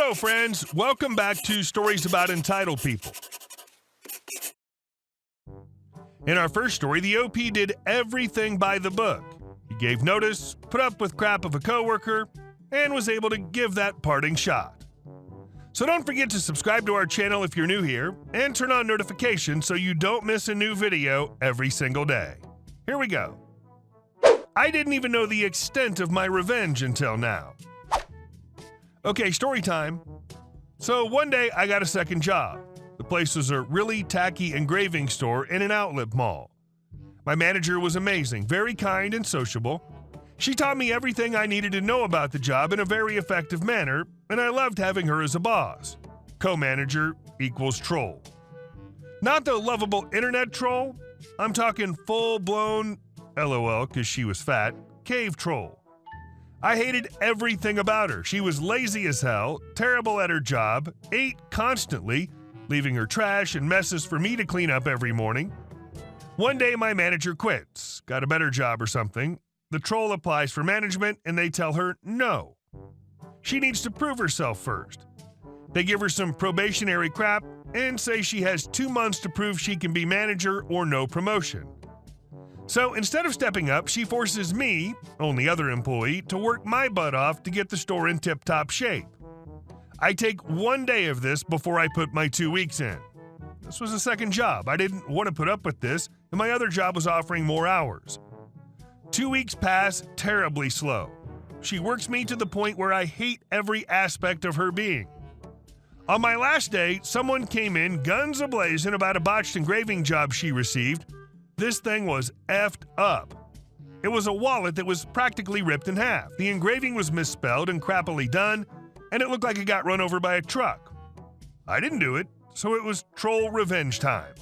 Hello, friends. Welcome back to Stories About Entitled People. In our first story, the OP did everything by the book. He gave notice, put up with crap of a coworker, and was able to give that parting shot. So don't forget to subscribe to our channel if you're new here, and turn on notifications so you don't miss a new video every single day. Here we go. I didn't even know the extent of my revenge until now. Okay, story time. So one day I got a second job. The place was a really tacky engraving store in an outlet mall. My manager was amazing, very kind and sociable. She taught me everything I needed to know about the job in a very effective manner, and I loved having her as a boss. Co-manager equals troll. Not the lovable internet troll. I'm talking full-blown, LOL, because she was fat, cave troll. I hated everything about her. She was lazy as hell, terrible at her job, ate constantly, leaving her trash and messes for me to clean up every morning. One day my manager quits, got a better job or something. The troll applies for management and they tell her no. She needs to prove herself first. They give her some probationary crap and say she has 2 months to prove she can be manager or no promotion. So instead of stepping up, she forces me, only other employee, to work my butt off to get the store in tip-top shape. I take 1 day of this before I put my 2 weeks in. This was a second job. I didn't want to put up with this, and my other job was offering more hours. 2 weeks pass terribly slow. She works me to the point where I hate every aspect of her being. On my last day, someone came in guns a-blazing about a botched engraving job she received. This thing was effed up. It was a wallet that was practically ripped in half. The engraving was misspelled and crappily done, and it looked like it got run over by a truck. I didn't do it, so it was troll revenge time.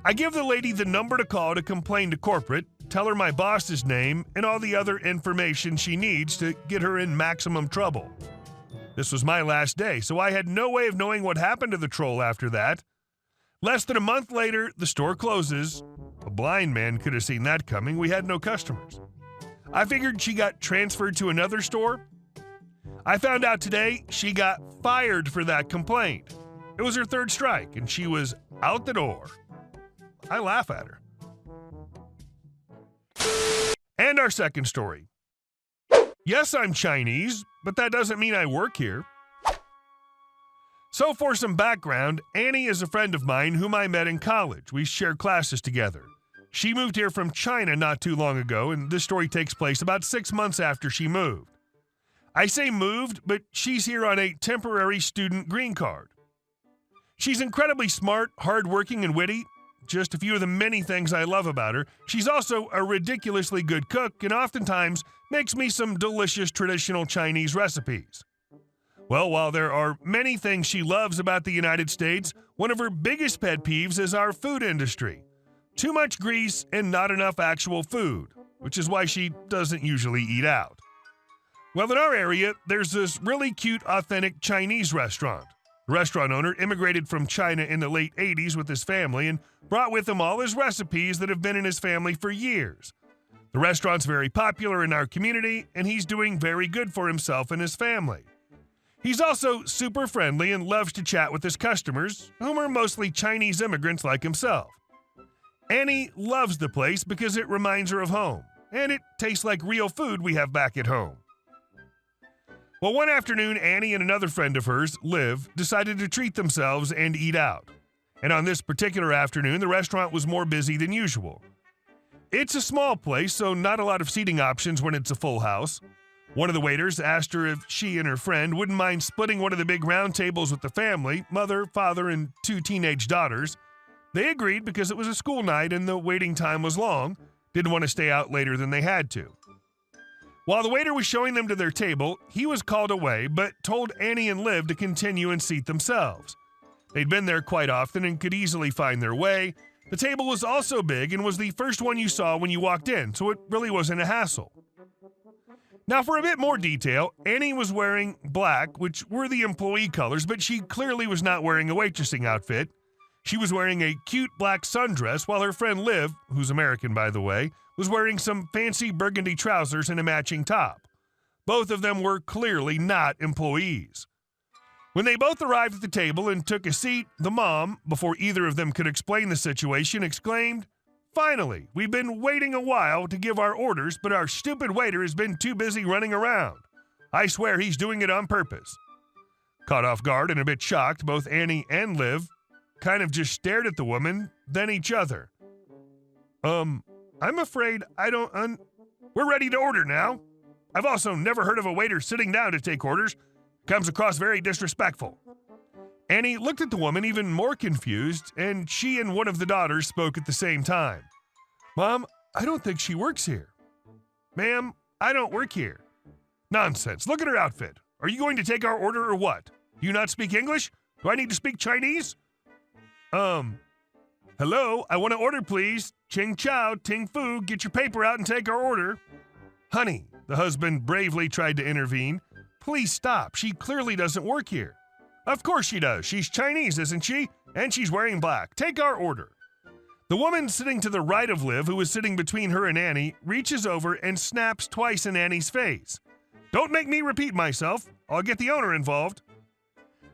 I give the lady the number to call to complain to corporate, tell her my boss's name, and all the other information she needs to get her in maximum trouble. This was my last day, so I had no way of knowing what happened to the troll after that. Less than a month later, the store closes. A blind man could have seen that coming. We had no customers. I figured she got transferred to another store. I found out today she got fired for that complaint. It was her third strike, and she was out the door. I laugh at her. And our second story. Yes, I'm Chinese, but that doesn't mean I work here. So for some background, Annie is a friend of mine whom I met in college. We share classes together. She moved here from China not too long ago, and this story takes place about 6 months after she moved. I say moved, but she's here on a temporary student green card. She's incredibly smart, hardworking, and witty. Just a few of the many things I love about her. She's also a ridiculously good cook and oftentimes makes me some delicious traditional Chinese recipes. Well, while there are many things she loves about the United States, one of her biggest pet peeves is our food industry. Too much grease and not enough actual food, which is why she doesn't usually eat out. Well, in our area, there's this really cute, authentic Chinese restaurant. The restaurant owner immigrated from China in the late 80s with his family and brought with him all his recipes that have been in his family for years. The restaurant's very popular in our community, and he's doing very good for himself and his family. He's also super friendly and loves to chat with his customers, whom are mostly Chinese immigrants like himself. Annie loves the place because it reminds her of home, and it tastes like real food we have back at home. Well, one afternoon, Annie and another friend of hers, Liv, decided to treat themselves and eat out. And on this particular afternoon, the restaurant was more busy than usual. It's a small place, so not a lot of seating options when it's a full house. One of the waiters asked her if she and her friend wouldn't mind splitting one of the big round tables with the family, mother, father, and 2 teenage daughters. They agreed because it was a school night and the waiting time was long, didn't want to stay out later than they had to. While the waiter was showing them to their table, he was called away but told Annie and Liv to continue and seat themselves. They'd been there quite often and could easily find their way. The table was also big and was the first one you saw when you walked in, so it really wasn't a hassle. Now, for a bit more detail, Annie was wearing black, which were the employee colors, but she clearly was not wearing a waitressing outfit. She was wearing a cute black sundress, while her friend Liv, who's American by the way, was wearing some fancy burgundy trousers and a matching top. Both of them were clearly not employees. When they both arrived at the table and took a seat, the mom, before either of them could explain the situation, exclaimed, "Finally, we've been waiting a while to give our orders, but our stupid waiter has been too busy running around. I swear he's doing it on purpose." Caught off guard and a bit shocked, both Annie and Liv kind of just stared at the woman, then each other. I'm afraid I don't We're ready to order now. I've also never heard of a waiter sitting down to take orders. Comes across very disrespectful." Annie looked at the woman even more confused, and she and one of the daughters spoke at the same time. "Mom, I don't think she works here." "Ma'am, I don't work here." "Nonsense. Look at her outfit. Are you going to take our order or what? Do you not speak English? Do I need to speak Chinese?" Hello, I want to order, please. Ching chow, ting fu, get your paper out and take our order." "Honey," the husband bravely tried to intervene, "please stop. She clearly doesn't work here." "Of course she does. She's Chinese, isn't she? And she's wearing black. Take our order." The woman sitting to the right of Liv, who was sitting between her and Annie, reaches over and snaps twice in Annie's face. "Don't make me repeat myself. I'll get the owner involved."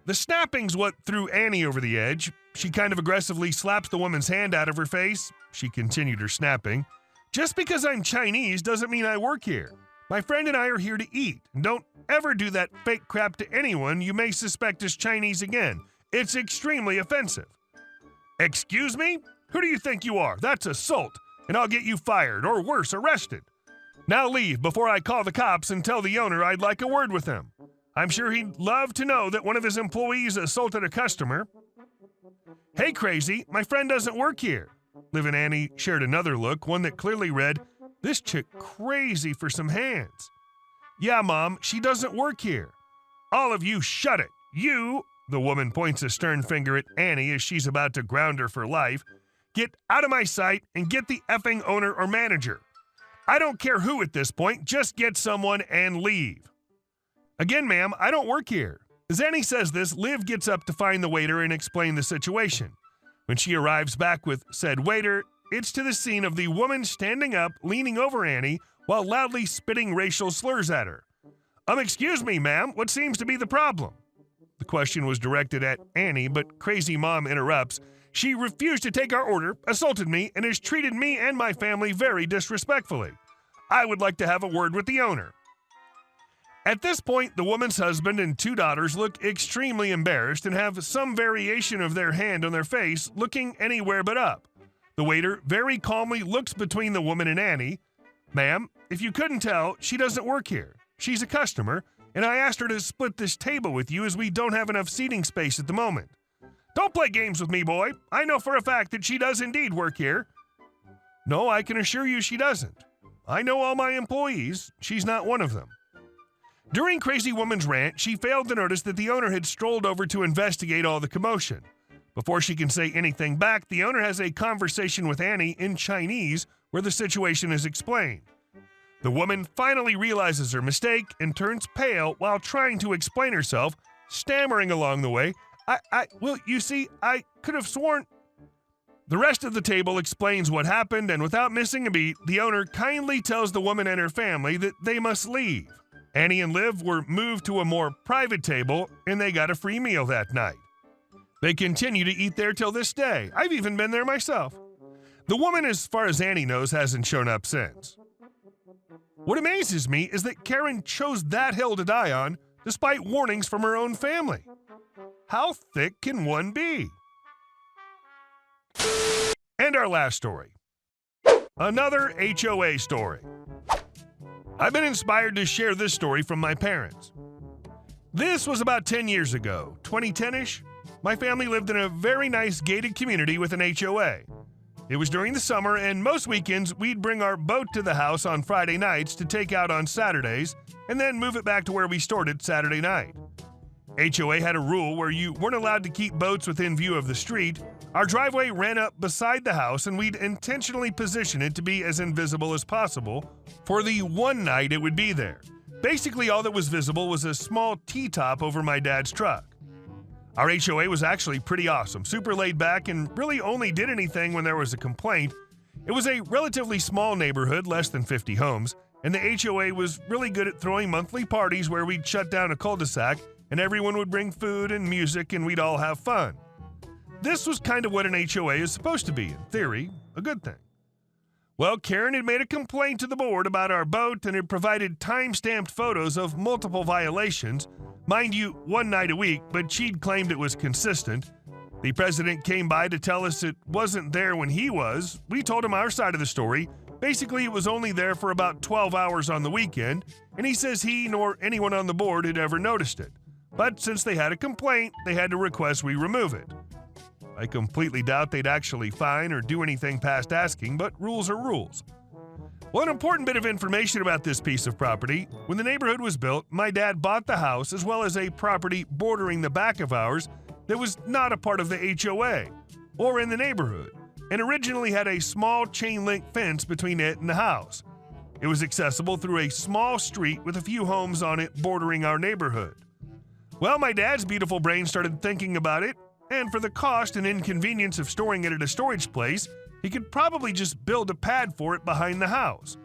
The snapping's what threw Annie over the edge. She kind of aggressively slaps the woman's hand out of her face. She continued her snapping. "Just because I'm Chinese doesn't mean I work here. My friend and I are here to eat, and don't ever do that fake crap to anyone you may suspect is Chinese again. It's extremely offensive." "Excuse me? Who do you think you are? That's assault, and I'll get you fired, or worse, arrested. Now leave before I call the cops and tell the owner I'd like a word with him. I'm sure he'd love to know that one of his employees assaulted a customer." "Hey, crazy, my friend doesn't work here." Liv and Annie shared another look, one that clearly read, "This chick crazy for some hands." "Yeah, Mom, she doesn't work here." "All of you shut it. You," the woman points a stern finger at Annie as she's about to ground her for life, "get out of my sight and get the effing owner or manager. I don't care who at this point, just get someone and leave." "Again, ma'am, I don't work here." As Annie says this, Liv gets up to find the waiter and explain the situation. When she arrives back with said waiter, it's to the scene of the woman standing up, leaning over Annie, while loudly spitting racial slurs at her. Excuse me, ma'am, what seems to be the problem?" The question was directed at Annie, but Crazy Mom interrupts. "She refused to take our order, assaulted me, and has treated me and my family very disrespectfully. I would like to have a word with the owner." At this point, the woman's husband and two daughters look extremely embarrassed and have some variation of their hand on their face, looking anywhere but up. The waiter very calmly looks between the woman and Annie. "Ma'am, if you couldn't tell, she doesn't work here. She's a customer, and I asked her to split this table with you as we don't have enough seating space at the moment." "Don't play games with me, boy. I know for a fact that she does indeed work here." "No, I can assure you she doesn't. I know all my employees. She's not one of them." During Crazy Woman's rant, she failed to notice that the owner had strolled over to investigate all the commotion. Before she can say anything back, the owner has a conversation with Annie in Chinese where the situation is explained. The woman finally realizes her mistake and turns pale while trying to explain herself, stammering along the way, Well, you see, I could have sworn." The rest of the table explains what happened, and without missing a beat, the owner kindly tells the woman and her family that they must leave. Annie and Liv were moved to a more private table, and they got a free meal that night. They continue to eat there till this day. I've even been there myself. The woman, as far as Annie knows, hasn't shown up since. What amazes me is that Karen chose that hill to die on, despite warnings from her own family. How thick can one be? And our last story. Another HOA story. I've been inspired to share this story from my parents. This was about 10 years ago, 2010-ish. My family lived in a very nice gated community with an HOA. It was during the summer, and most weekends we'd bring our boat to the house on Friday nights to take out on Saturdays, and then move it back to where we stored it Saturday night. HOA had a rule where you weren't allowed to keep boats within view of the street. Our driveway ran up beside the house, and we'd intentionally position it to be as invisible as possible for the one night it would be there. Basically, all that was visible was a small T-top over my dad's truck. Our HOA was actually pretty awesome, super laid back, and really only did anything when there was a complaint. It was a relatively small neighborhood, less than 50 homes, and the HOA was really good at throwing monthly parties where we'd shut down a cul-de-sac and everyone would bring food and music and we'd all have fun. This was kind of what an HOA is supposed to be, in theory, a good thing. Well, Karen had made a complaint to the board about our boat and had provided time-stamped photos of multiple violations, mind you, one night a week, but she'd claimed it was consistent. The president came by to tell us it wasn't there when he was. We told him our side of the story. Basically, it was only there for about 12 hours on the weekend, and he says he nor anyone on the board had ever noticed it. But since they had a complaint, they had to request we remove it. I completely doubt they'd actually fine or do anything past asking, but rules are rules. Well, an important bit of information about this piece of property: when the neighborhood was built, my dad bought the house as well as a property bordering the back of ours that was not a part of the HOA or in the neighborhood, and originally had a small chain-link fence between it and the house. It was accessible through a small street with a few homes on it bordering our neighborhood. Well, my dad's beautiful brain started thinking about it, and for the cost and inconvenience of storing it at a storage place, he could probably just build a pad for it behind the house.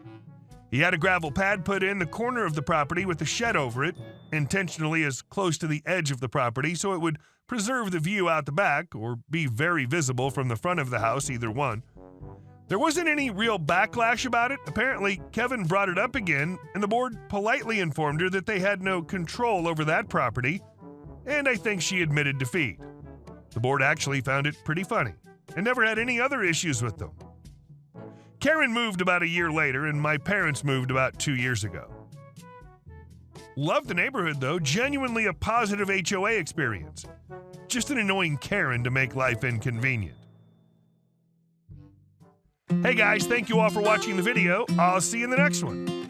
He had a gravel pad put in the corner of the property with a shed over it, intentionally as close to the edge of the property so it would preserve the view out the back or be very visible from the front of the house, either one. There wasn't any real backlash about it. Apparently, Kevin brought it up again, and the board politely informed her that they had no control over that property, and I think she admitted defeat. The board actually found it pretty funny and never had any other issues with them. Karen moved about a year later, and my parents moved about 2 years ago. Loved the neighborhood, though. Genuinely a positive HOA experience. Just an annoying Karen to make life inconvenient. Hey guys, thank you all for watching the video. I'll see you in the next one.